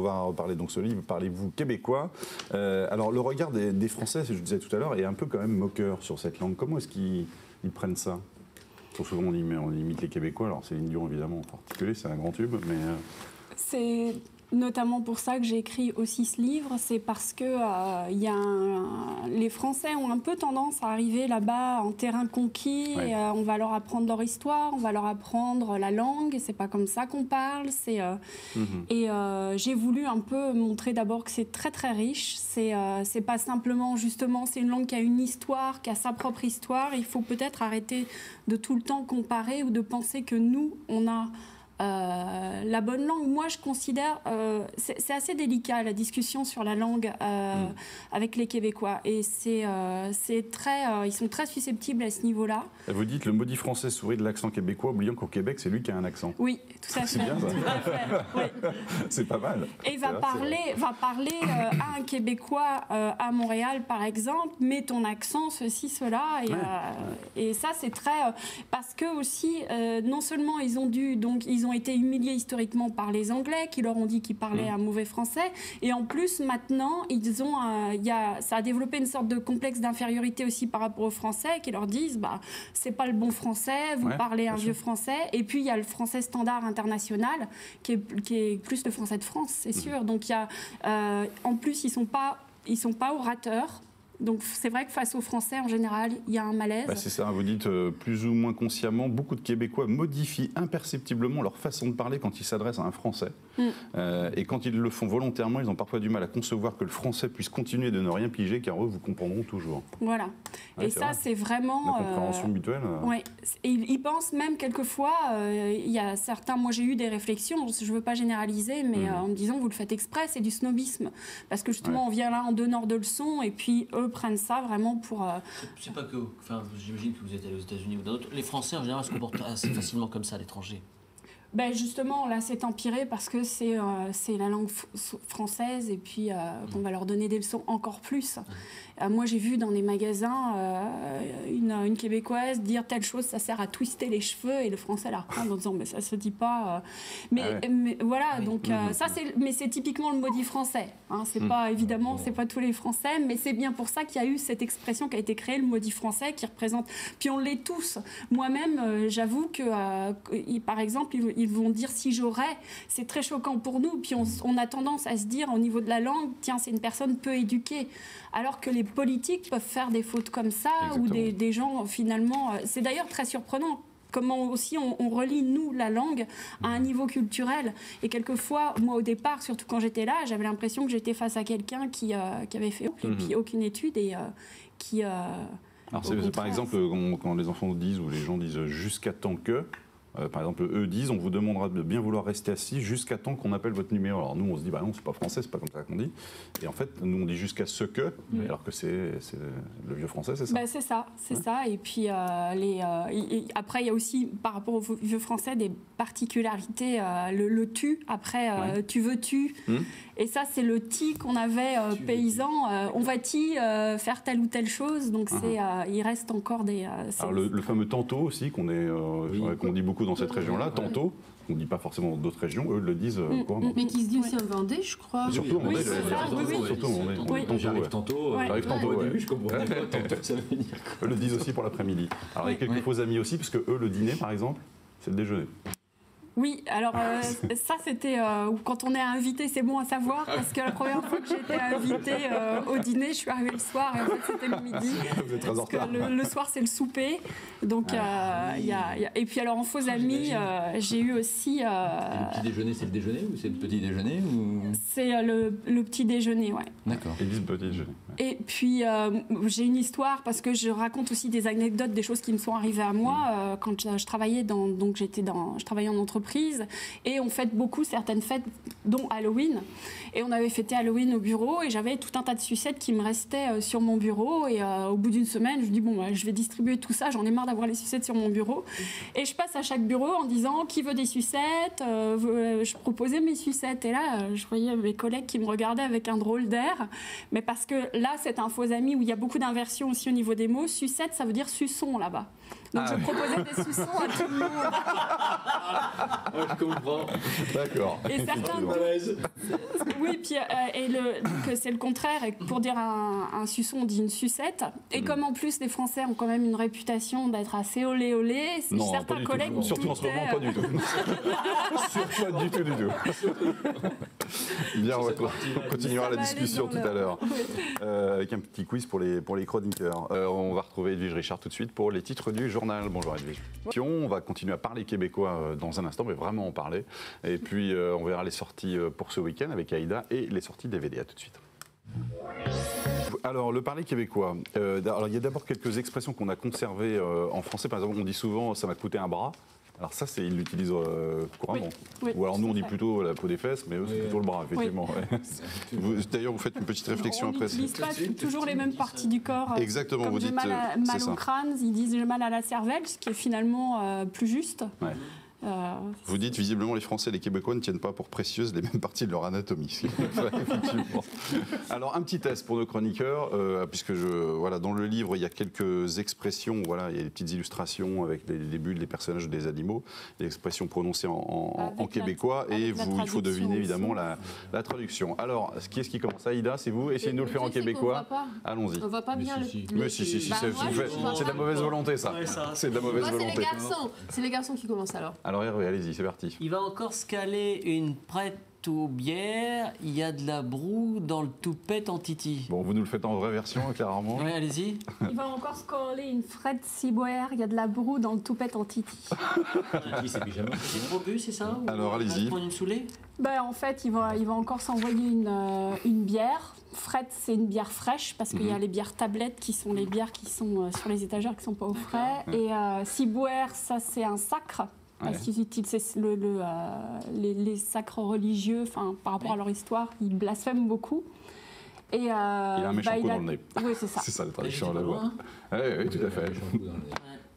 va reparler donc ce livre, Parlez-vous québécois. Alors le regard des Français, je disais tout à l'heure, est un peu quand même moqueur sur cette langue. Comment est-ce qu'ils prennent ça? Souvent on imite les Québécois, alors Céline Dion évidemment en particulier, c'est un grand tube, mais... C'est notamment pour ça que j'ai écrit aussi ce livre, c'est parce que les Français ont un peu tendance à arriver là-bas en terrain conquis, ouais. Et, on va leur apprendre leur histoire, on va leur apprendre la langue, c'est pas comme ça qu'on parle, et j'ai voulu un peu montrer d'abord que c'est très très riche, c'est pas simplement justement, c'est une langue qui a une histoire, qui a sa propre histoire, il faut peut-être arrêter de tout le temps comparer ou de penser que nous, on a la bonne langue. Moi, je considère, c'est assez délicat la discussion sur la langue avec les Québécois, et ils sont très susceptibles à ce niveau-là. Vous dites le maudit français sourit de l'accent québécois, oubliant qu'au Québec, c'est lui qui a un accent. Oui, tout à fait. C'est bien ça. Tout à fait, oui. C'est pas mal. Et va parler à un Québécois à Montréal, par exemple, mets ton accent, ceci, cela, et ça, c'est très... parce que aussi, non seulement ils ont été humiliés historiquement par les Anglais, qui leur ont dit qu'ils parlaient un mauvais français, et en plus, maintenant, ça a développé une sorte de complexe d'infériorité aussi par rapport aux Français, qui leur disent, c'est pas le bon français, vous parlez un vieux français, et puis il y a le français standard international, qui est plus le français de France, c'est sûr. Donc, en plus, ils sont pas orateurs. Donc c'est vrai que face aux Français, en général, il y a un malaise. C'est ça, vous dites plus ou moins consciemment, beaucoup de Québécois modifient imperceptiblement leur façon de parler quand ils s'adressent à un Français. Et quand ils le font volontairement, ils ont parfois du mal à concevoir que le Français puisse continuer de ne rien piger, car eux vous comprendront toujours. Voilà. Et ça, c'est vraiment... La compréhension mutuelle. Oui. Et ils pensent même quelquefois, il y a certains... Moi, j'ai eu des réflexions, je ne veux pas généraliser, mais en me disant, vous le faites exprès, c'est du snobisme. Parce que justement, on vient là en donneur de leçons, et puis eux prennent ça vraiment pour... C'est pas que... Enfin, j'imagine que vous êtes allé aux États-Unis ou dans d'autres. Les Français, en général, se comportent assez facilement comme ça à l'étranger. Justement, là, c'est empiré parce que c'est la langue française, et puis qu'on va leur donner des leçons encore plus. Moi, j'ai vu dans des magasins une Québécoise dire telle chose, ça sert à twister les cheveux, et le Français la reprend en disant mais ça se dit pas. Mais voilà, donc ça c'est typiquement le maudit français. Hein, c'est pas évidemment, c'est pas tous les Français, mais c'est bien pour ça qu'il y a eu cette expression qui a été créée, le maudit français, qui représente. Puis on l'est tous. Moi-même, j'avoue que par exemple, ils vont dire si j'aurais, c'est très choquant pour nous. Puis on a tendance à se dire au niveau de la langue, tiens, c'est une personne peu éduquée. Alors que les politiques peuvent faire des fautes comme ça. Exactement. Ou des gens finalement... C'est d'ailleurs très surprenant comment aussi on relie, nous, la langue à un niveau culturel. Et quelquefois, moi au départ, surtout quand j'étais là, j'avais l'impression que j'étais face à quelqu'un qui avait fait aucune étude et qui... Alors par exemple, quand les enfants disent ou les gens disent « jusqu'à temps que », par exemple, eux disent, on vous demandera de bien vouloir rester assis jusqu'à temps qu'on appelle votre numéro. Alors nous, on se dit, non, c'est pas français, c'est pas comme ça qu'on dit. Et en fait, nous, on dit jusqu'à ce que, alors que c'est le vieux français, c'est ça? C'est ça. Et puis, après, il y a aussi, par rapport au vieux français, des particularités. Le tu, après, tu veux tu. Et ça, c'est le ti qu'on avait paysan. On va-t-il faire telle ou telle chose? Donc, il reste encore des... alors, le fameux tantôt aussi, qu'on dit beaucoup dans cette région-là, tantôt, on ne dit pas forcément dans d'autres régions, eux le disent couramment. Mais qui se dit aussi en Vendée, je crois. Surtout en Vendée, surtout en Vendée. J'arrive tantôt. J'arrive tantôt, au début, je comprenais pas tantôt, ça veut dire quoi. Eux le disent aussi pour l'après-midi. Alors il y a quelques faux amis aussi, parce que eux, le dîner, par exemple, c'est le déjeuner. Oui, alors ça c'était quand on est invité, c'est bon à savoir, parce que la première fois que j'ai été invitée au dîner, je suis arrivée le soir et en fait c'était le midi. Vous êtes très en retard. Le soir c'est le souper, donc et puis alors en faux amis, j'ai eu aussi. Le petit déjeuner, c'est le déjeuner ou c'est le petit déjeuner ou... C'est le petit déjeuner, ouais. D'accord. Ils disent petit déjeuner. Ouais. Et puis j'ai une histoire parce que je raconte aussi des anecdotes, des choses qui me sont arrivées à moi quand je travaillais je travaillais en entreprise. Et on fête beaucoup certaines fêtes, dont Halloween. Et on avait fêté Halloween au bureau et j'avais tout un tas de sucettes qui me restaient sur mon bureau. Et au bout d'une semaine, je me dis, je vais distribuer tout ça, j'en ai marre d'avoir les sucettes sur mon bureau. Et je passe à chaque bureau en disant, qui veut des sucettes? Je proposais mes sucettes. Et là, je voyais mes collègues qui me regardaient avec un drôle d'air. Mais parce que là, c'est un faux ami où il y a beaucoup d'inversions aussi au niveau des mots. Sucette, ça veut dire suçon là-bas. Donc je proposais des suçons à tout le monde. Je comprends. D'accord. Et certains oui, puis que c'est le contraire. Et pour dire un suçon, on dit une sucette. Et comme en plus les Français ont quand même une réputation d'être assez olé olé, Non, pas certains du collègues tout. Surtout en ce moment, pas du tout. Surtout pas du tout, du tout. Bien, on continuera la discussion tout à l'heure. Avec un petit quiz pour les chroniqueurs. On va retrouver Edwige Richard tout de suite pour les titres du journal. Bonjour Edwige. On va continuer à parler québécois dans un instant, mais vraiment en parler. Et puis on verra les sorties pour ce week-end avec Aïda et les sorties DVD. À tout de suite. Alors, le parler québécois. Alors, il y a d'abord quelques expressions qu'on a conservées en français. Par exemple, on dit souvent « ça m'a coûté un bras ». Alors ça, ils l'utilisent couramment. Oui, Ou alors nous, on dit fait. plutôt la peau des fesses, mais eux, c'est plutôt le bras, effectivement. Ouais. D'ailleurs, vous faites une petite réflexion après. On n'utilise pas toujours les mêmes parties du corps. Exactement, comme vous j'ai dites, mal c'est au ça. crâne, ils disent j'ai mal à la cervelle, ce qui est finalement plus juste. Ouais. Vous dites visiblement les Français et les Québécois ne tiennent pas pour précieuses les mêmes parties de leur anatomie. Effectivement. Alors un petit test pour nos chroniqueurs, puisque voilà, dans le livre il y a quelques expressions, voilà, il y a des petites illustrations avec les bulles, les personnages des animaux, les expressions prononcées en québécois, et il faut deviner évidemment la traduction. Alors qui est-ce qui commence? Aïda, c'est vous? Essayez de nous le faire en québécois. Allons-y. On voit pas bien Mais si, c'est de la mauvaise volonté ça. C'est de la mauvaise volonté. C'est les garçons qui commencent alors. Alors Hervé, allez-y, c'est parti. Il va encore se caler une prête aux bières. Il y a de la broue dans le toupette en titi. Bon, vous nous le faites en vraie version, clairement. Oui, allez-y. Il va encore se coller une frette ciboire, il y a de la broue dans le toupette en titi. Titi, c'est pyjama. C'est trop bu, c'est ça? Alors, allez-y. Prendre une saoulée? En fait, il va encore s'envoyer une bière. Frette, c'est une bière fraîche, parce qu'il y a les bières tablettes qui sont les bières qui sont sur les étagères, qui ne sont pas au frais. Et ciboire, ça, c'est un sacre. Parce qu'ils utilisent les sacres religieux, par rapport à leur histoire, ils blasphèment beaucoup. Et, il a un méchant coup dans le nez. Oui, c'est ça. C'est ça la traduction à la voix. Oui, tout à fait.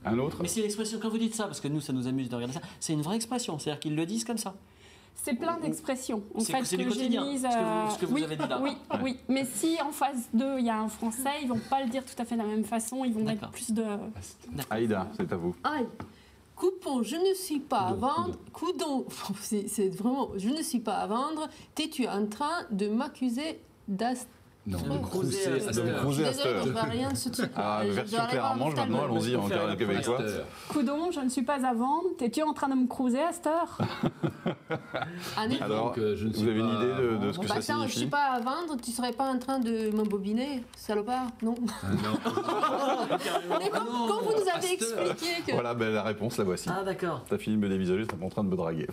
Un autre? Mais c'est l'expression, quand vous dites ça, parce que nous, ça nous amuse de regarder ça, c'est une vraie expression, c'est-à-dire qu'ils le disent comme ça. C'est plein d'expressions. C'est du quotidien, ce que vous avez dit là. Oui. Mais si en phase 2, il y a un Français, ils ne vont pas le dire tout à fait de la même façon, ils vont mettre plus de... Aïda, c'est à vous. Aïe. Coupon, je ne suis pas à vendre. Coudon, c'est vraiment, je ne suis pas à vendre. T'es-tu en train de m'accuser Non, de cruiser à cette heure. Cruiser à cette Désolée, je heure. vois rien de ce truc. Version Claire Armange, maintenant, allons-y en québécois. Coudon, je ne suis pas à vendre. T'es-tu en train de me cruiser à cette heure? Alors, je ne suis vous avez une pas idée de ce que ça Je signifie? suis pas à vendre, tu serais pas en train de m'embobiner, salopard? Non. Mais quand vous nous avez expliqué que... Voilà, la réponse, la voici. Ah, d'accord. Ta fille me dévisageait, t'es en train de me draguer.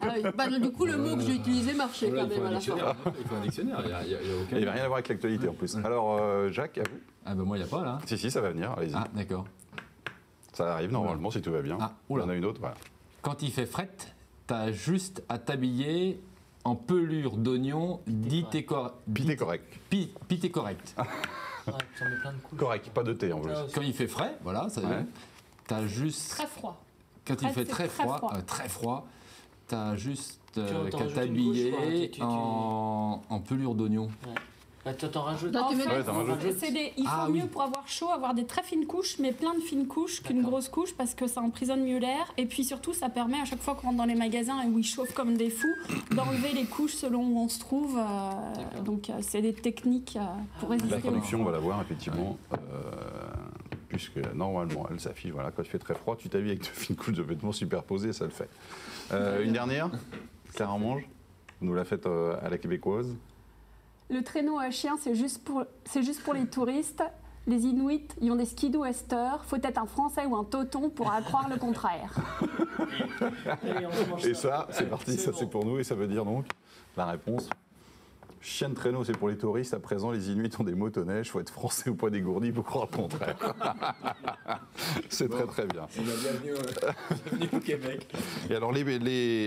Ah oui. Du coup, le mot que j'ai utilisé marchait quand même à la fin. Il faut un dictionnaire, il n'y a aucun... Il n'y a rien à voir avec l'actualité en plus. Alors, Jacques, à vous? Ah ben moi, il n'y a pas là. Si, ça va venir, allez-y. Ah, d'accord. Ça arrive normalement si tout va bien. Ah, Il y oula. en a une autre, voilà. Quand il fait fret, t'as juste à t'habiller en pelure d'oignon, dit t'es correct. Pité correct. Pité correct. Ouais, ça met plein de couches. Correct, pas de thé en plus. Quand il fait frais, voilà, ça Ouais. t'as juste... Très froid. Quand il Frais, fait c'est très très froid, froid. très froid, t'as juste t'en qu'à rajoutes une couche, t'habiller quoi. en pelure d'oignon. Bah, toi, t'en rajoutes. Là, tu mets- Ouais, t'en rajoutes. Il faut Ah, mieux oui. pour avoir chaud avoir des très fines couches, mais plein de fines couches qu'une D'accord. grosse couche parce que ça emprisonne mieux l'air. Et puis surtout, ça permet à chaque fois qu'on rentre dans les magasins et où ils chauffent comme des fous, d'enlever les couches selon où on se trouve. Donc c'est des techniques pour résister. La au traduction, on froid. va la voir effectivement. Puisque normalement, elle s'affiche, voilà, quand il fait très froid, tu t'habilles avec de fines couches de vêtements superposées, ça le fait. Une dernière, Claire Armange, vous nous la faites à la québécoise. Le traîneau à chien, c'est juste pour les touristes. Les Inuits, ils ont des skidoo à cette heure. Faut être un Français ou un Toton pour croire le contraire. Allez, on mange Et ça, c'est parti, ça bon. c'est pour nous, et ça veut dire donc la réponse. Chien de traîneau, c'est pour les touristes. À présent, les Inuits ont des motoneiges. Faut être français ou pas dégourdi pour croire le contraire. C'est très très bien. Bienvenue au Québec. Et alors,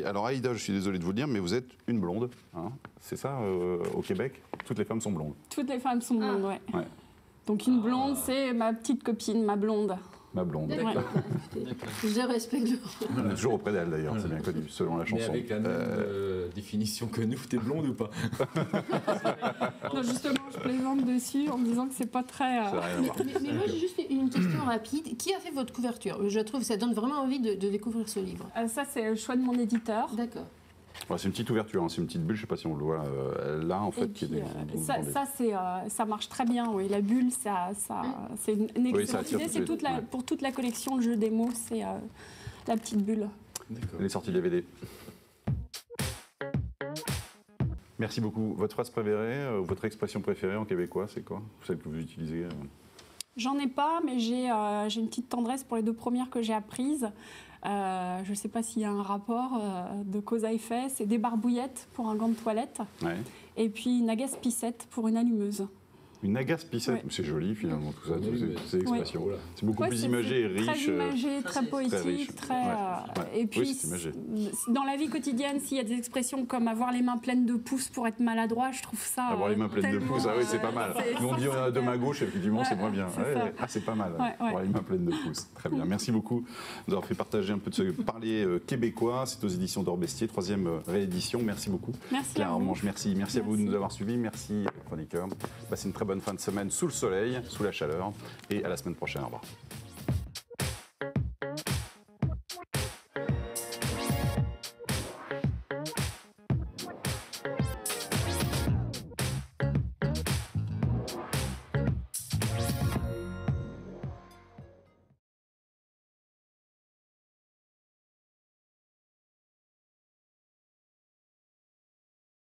alors Aïda, je suis désolé de vous le dire, mais vous êtes une blonde. Hein. C'est ça, au Québec, toutes les femmes sont blondes. Toutes les femmes sont blondes, ouais. Ouais. Donc une blonde, c'est ma petite copine, ma blonde. Ma blonde. D'accord. Ouais. Écoutez, je respecte le... On est toujours auprès d'elle d'ailleurs, c'est bien connu, selon la Mais chanson. avec la même définition que nous, t'es blonde ou pas? Non, justement, je plaisante dessus en me disant que c'est pas très. Ça n'a rien à voir. Mais moi, j'ai juste une question rapide. Qui a fait votre couverture? Je trouve que ça donne vraiment envie de découvrir ce livre. Ça, c'est le choix de mon éditeur. D'accord. Ouais, c'est une petite ouverture, hein, c'est une petite bulle, je ne sais pas si on le voit là en fait. Et qui puis, est ça marche très bien. Oui. La bulle, c'est une Oui, ça excellente attire idée. tout C'est de suite, ouais. pour toute la collection de jeux démo, c'est la petite bulle. Elle est sortie DVD. Merci beaucoup. Votre phrase préférée, votre expression préférée en québécois, c'est quoi? Celle que vous utilisez J'en ai pas, mais j'ai une petite tendresse pour les 2 premières que j'ai apprises. Je ne sais pas s'il y a un rapport de cause à effet. C'est des barbouillettes pour un gant de toilette Ouais. et puis une agace pissette pour une allumeuse. Une agace pissette, Ouais. c'est joli finalement tout ça, Une toutes allumeuse. ces expressions. Ouais. C'est beaucoup Ouais, plus c'est imagé et riche. Très imagé, très poétique, riche. très. Ouais. Ouais. Et puis, Oui, c'est imagé. dans la vie quotidienne, s'il y a des expressions comme avoir les mains pleines de pouces pour être maladroit, je trouve ça. Avoir les mains pleines de tellement, pouces, ah oui, c'est pas mal. c'est- Nous on dit on a 2 mains gauche, effectivement, c'est Ouais, moins bien. c'est Ouais, ça. ah, c'est pas mal. Ouais. Avoir les mains pleines de pouces. Très bien. Merci beaucoup d'avoir fait partager un peu de ce parler québécois. C'est aux éditions d'Orbestier, 3e réédition. Merci beaucoup. Merci Claire à vous. Armange, merci. Merci à vous de Merci. nous avoir suivis. Merci, chroniqueurs. Passez une très bonne fin de semaine sous le soleil, sous la chaleur. Et à la semaine prochaine. Au revoir.